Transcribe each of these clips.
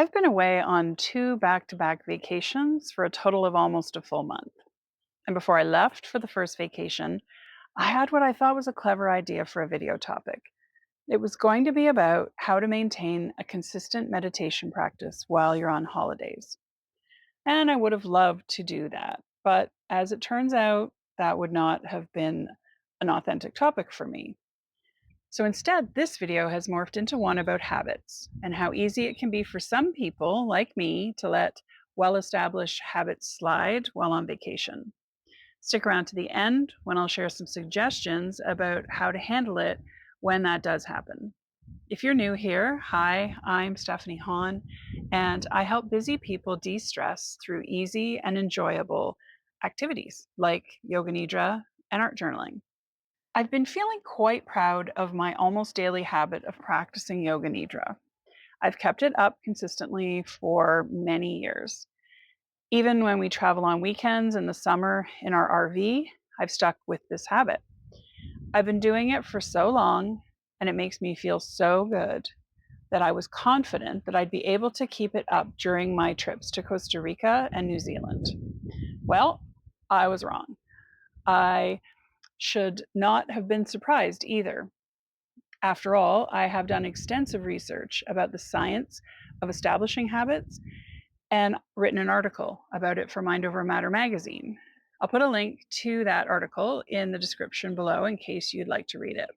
I've been away on two back to back vacations for a total of almost a full month. And before I left for the first vacation, I had what I thought was a clever idea for a video topic. It was going to be about how to maintain a consistent meditation practice while you're on holidays. And I would have loved to do that. But as it turns out, that would not have been an authentic topic for me. So instead, this video has morphed into one about habits and how easy it can be for some people, like me, to let well established habits slide while on vacation. Stick around to the end when I'll share some suggestions about how to handle it when that does happen. If you're new here, hi, I'm Stephanie Hahn, and I help busy people de stress through easy and enjoyable activities like yoga nidra and art journaling. I've been feeling quite proud of my almost daily habit of practicing yoga nidra. I've kept it up consistently for many years. Even when we travel on weekends in the summer in our RV, I've stuck with this habit. I've been doing it for so long, and it makes me feel so good that I was confident that I'd be able to keep it up during my trips to Costa Rica and New Zealand. Well, I was wrong. I should not have been surprised either. After all, I have done extensive research about the science of establishing habits and written an article about it for Mind Over Matter magazine. I'll put a link to that article in the description below in case you'd like to read it.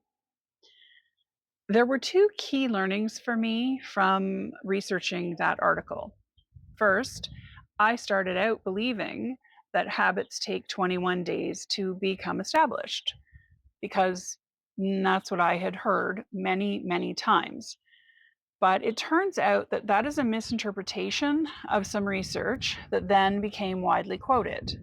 There were two key learnings for me from researching that article. First, I started out believing that habits take 21 days to become established because that's what I had heard many, many times. But it turns out that that is a misinterpretation of some research that then became widely quoted.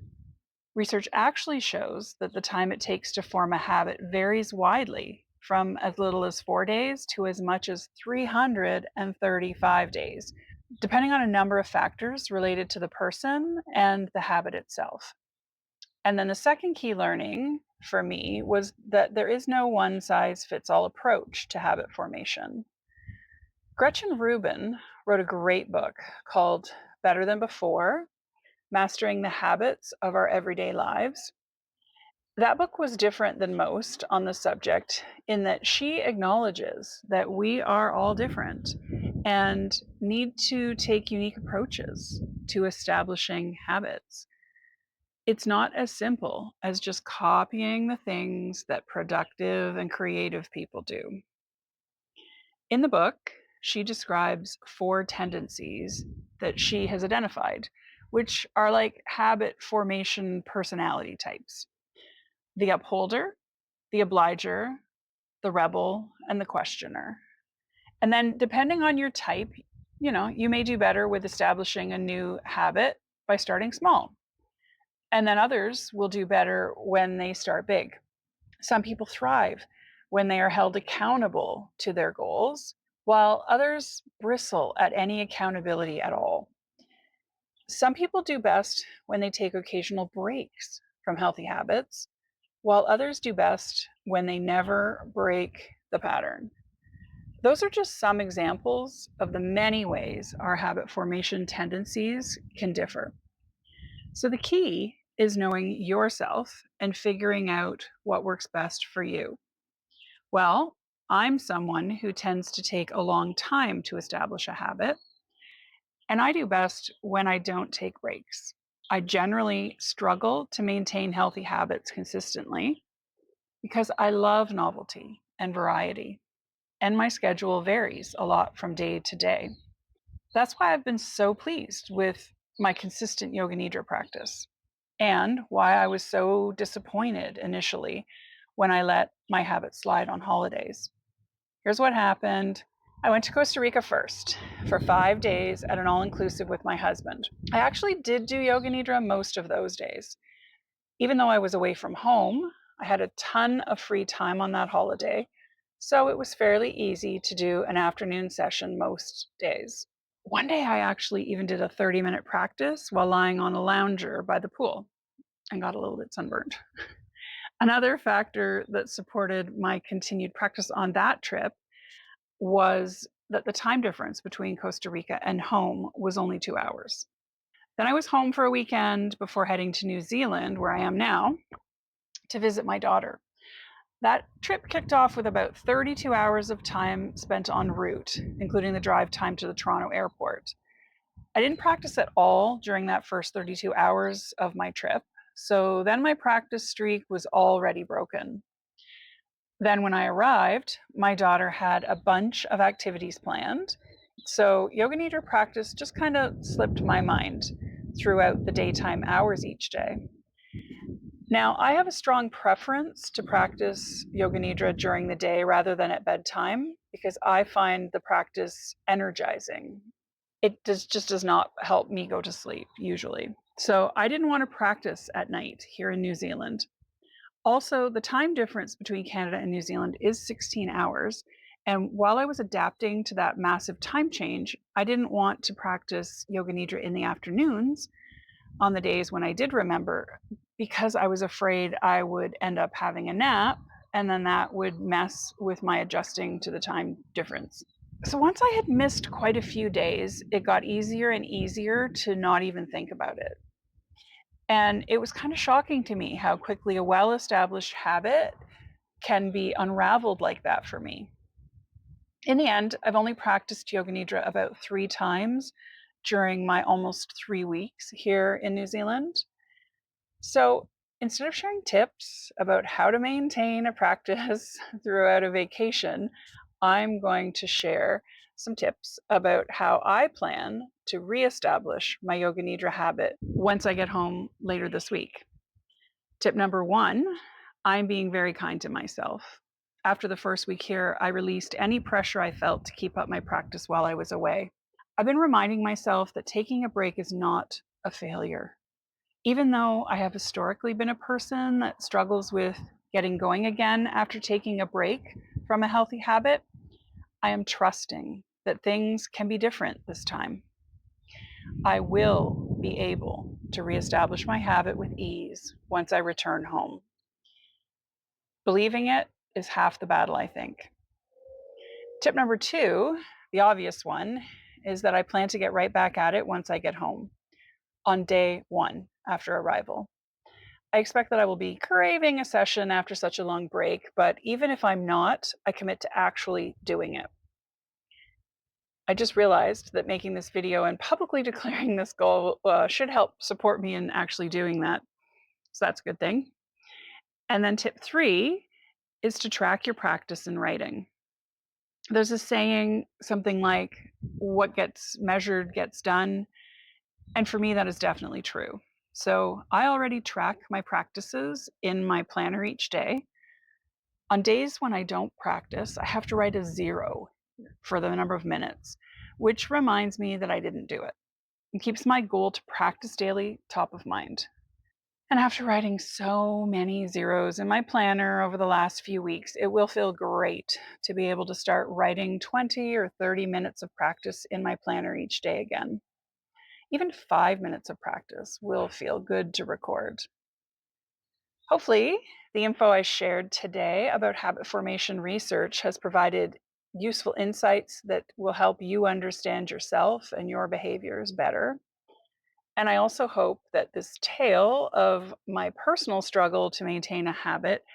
Research actually shows that the time it takes to form a habit varies widely from as little as 4 days to as much as 335 days, depending on a number of factors related to the person and the habit itself. And then the second key learning for me was that there is no one size fits all approach to habit formation. Gretchen Rubin wrote a great book called Better Than Before: Mastering the Habits of Our Everyday Lives. That book was different than most on the subject in that she acknowledges that we are all different and need to take unique approaches to establishing habits. It's not as simple as just copying the things that productive and creative people do. In the book, she describes four tendencies that she has identified, which are like habit formation personality types: the upholder, the obliger, the rebel, and the questioner. And then, depending on your type, you may do better with establishing a new habit by starting small. And then others will do better when they start big. Some people thrive when they are held accountable to their goals, while others bristle at any accountability at all. Some people do best when they take occasional breaks from healthy habits, while others do best when they never break the pattern. Those are just some examples of the many ways our habit formation tendencies can differ. So the key is knowing yourself and figuring out what works best for you. Well, I'm someone who tends to take a long time to establish a habit, and I do best when I don't take breaks. I generally struggle to maintain healthy habits consistently because I love novelty and variety, and my schedule varies a lot from day to day. That's why I've been so pleased with my consistent yoga nidra practice, and why I was so disappointed initially when I let my habit slide on holidays. Here's what happened. I went to Costa Rica first for 5 days at an all inclusive with my husband. I actually did do yoga nidra most of those days. Even though I was away from home, I had a ton of free time on that holiday, so it was fairly easy to do an afternoon session most days. One day I actually even did a 30-minute practice while lying on a lounger by the pool and got a little bit sunburned. Another factor that supported my continued practice on that trip was that the time difference between Costa Rica and home was only 2 hours. Then I was home for a weekend before heading to New Zealand, where I am now, to visit my daughter. That trip kicked off with about 32 hours of time spent en route, including the drive time to the Toronto airport. I didn't practice at all during that first 32 hours of my trip, so then my practice streak was already broken. Then, when I arrived, my daughter had a bunch of activities planned, so yoga nidra practice just kind of slipped my mind throughout the daytime hours each day. Now, I have a strong preference to practice yoga nidra during the day rather than at bedtime because I find the practice energizing. Just does not help me go to sleep usually. So I didn't want to practice at night here in New Zealand. Also, the time difference between Canada and New Zealand is 16 hours. And while I was adapting to that massive time change, I didn't want to practice yoga nidra in the afternoons on the days when I did remember because I was afraid I would end up having a nap and then that would mess with my adjusting to the time difference. So once I had missed quite a few days, it got easier and easier to not even think about it. And it was kind of shocking to me how quickly a well established habit can be unraveled like that for me. In the end, I've only practiced yoga nidra about 3 times during my almost 3 weeks here in New Zealand. So instead of sharing tips about how to maintain a practice throughout a vacation, I'm going to share some tips about how I plan to reestablish my yoga nidra habit once I get home later this week. Tip number 1, I'm being very kind to myself. After the first week here, I released any pressure I felt to keep up my practice while I was away. I've been reminding myself that taking a break is not a failure. Even though I have historically been a person that struggles with getting going again after taking a break from a healthy habit, I am trusting that things can be different this time. I will be able to reestablish my habit with ease once I return home. Believing it is half the battle, I think. Tip number 2, the obvious one, is that I plan to get right back at it once I get home on day 1 after arrival. I expect that I will be craving a session after such a long break, but even if I'm not, I commit to actually doing it. I just realized that making this video and publicly declaring this goal should help support me in actually doing that. So that's a good thing. And then tip 3 is to track your practice in writing. There's a saying, something like, what gets measured gets done. And for me, that is definitely true. So I already track my practices in my planner each day. On days when I don't practice, I have to write a 0 for the number of minutes, which reminds me that I didn't do it. It keeps my goal to practice daily top of mind. And after writing so many zeros in my planner over the last few weeks, it will feel great to be able to start writing 20 or 30 minutes of practice in my planner each day again. Even 5 minutes of practice will feel good to record. Hopefully, the info I shared today about habit formation research has provided useful insights that will help you understand yourself and your behaviors better. And I also hope that this tale of my personal struggle to maintain a habit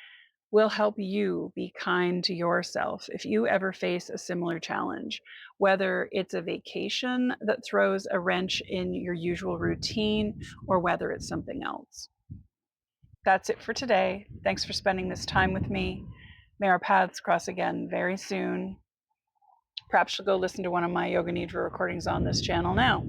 will help you be kind to yourself if you ever face a similar challenge, whether it's a vacation that throws a wrench in your usual routine or whether it's something else. That's it for today. Thanks for spending this time with me. May our paths cross again very soon. Perhaps you'll go listen to one of my Yoga Nidra recordings on this channel now.